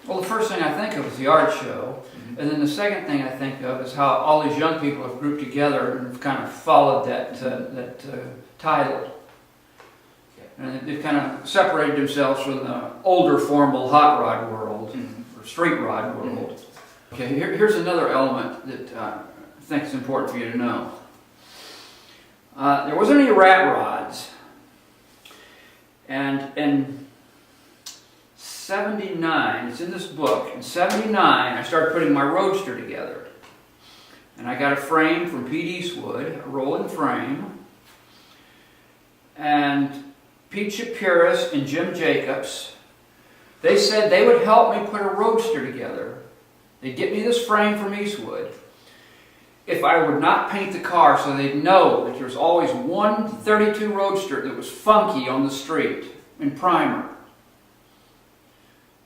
Well, the first thing I think of is the art show, and then the second thing I think of is how all these young people have grouped together and have kind of followed that title. And they've kind of separated themselves from the older formal hot rod world, or street rod world. Okay, here's another element that I think is important for you to know. There wasn't any rat rods, and in '79, it's in this book, in '79 I started putting my Roadster together. And I got a frame from Pete Eastwood, a rolling frame, and Pete Shapiris and Jim Jacobs, they said they would help me put a Roadster together. They'd get me this frame from Eastwood if I would not paint the car, so they'd know that there was always one 32 Roadster that was funky on the street in primer.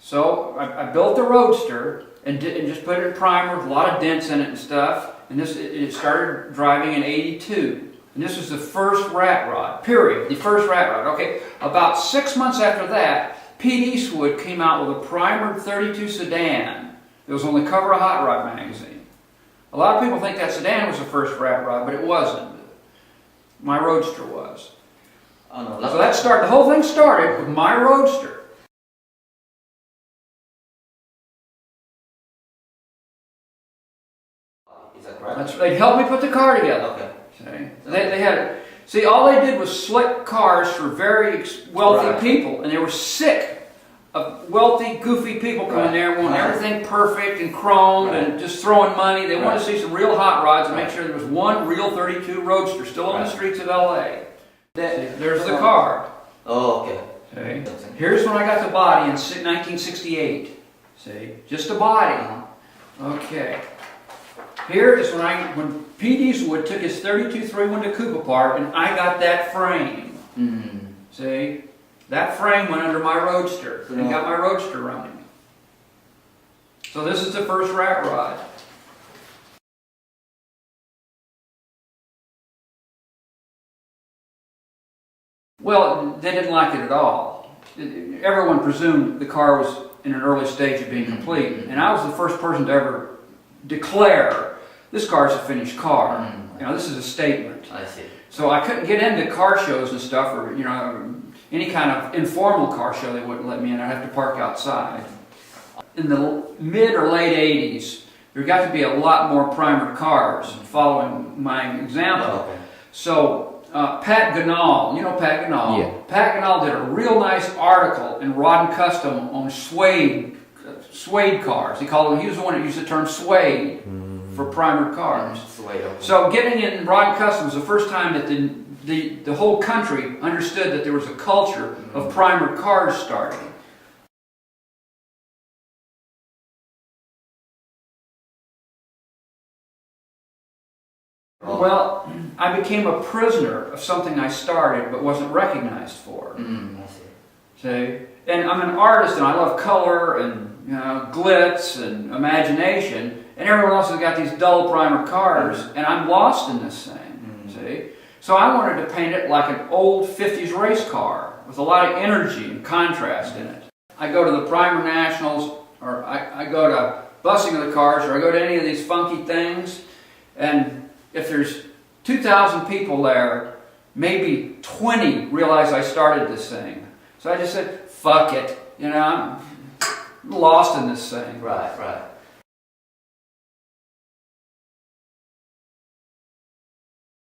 So I built the Roadster and just put it in primer with a lot of dents in it and stuff, and it started driving in '82. And this was the first rat rod, period. The first rat rod. Okay, about 6 months after that, Pete Eastwood came out with a primered 32 sedan that was on the cover of Hot Rod magazine. A lot of people think that sedan was the first rat rod, but it wasn't. My Roadster was. Oh, no, so the whole thing started with my Roadster. Is that correct? They helped me put the car together. Okay. They had, see, all they did was slick cars for very wealthy people, and they were sick of wealthy, goofy people coming there wanting everything perfect and chromed and just throwing money. They wanted to see some real hot rods and make sure there was one real 32 Roadster still on the streets of LA. There's the car. Oh, okay. See? Here's when I got the body in 1968. See, just a body. Okay. Here is when Pete Eastwood took his 32 3-window coupe apart and I got that frame. See? That frame went under my Roadster and got my Roadster running. So this is the first rat rod. Well, they didn't like it at all. Everyone presumed the car was in an early stage of being complete, and I was the first person to ever declare this car is a finished car. You know, this is a statement. I see. So I couldn't get into car shows and stuff, or any kind of informal car show. They wouldn't let me in. I'd have to park outside. In the mid or late '80s, there got to be a lot more primered cars following my example. Okay. So Pat Ganal, you know Pat Ganal? Yeah. Pat Ganal did a real nice article in Rod and Custom on suede cars. He was the one that used the term suede for primered cars. So getting in Rod and Custom was the first time that the whole country understood that there was a culture of primered cars starting. Well, I became a prisoner of something I started but wasn't recognized for. I see. See? And I'm an artist and I love color and glitz and imagination, and everyone else has got these dull primer cars, and I'm lost in this thing. See? So I wanted to paint it like an old 50s race car with a lot of energy and contrast in it. I go to the Primer Nationals, or I go to Bussing of the Cars, or I go to any of these funky things, and if there's 2,000 people there, maybe 20 realize I started this thing. So I just said, fuck it, I'm lost in this thing. Right.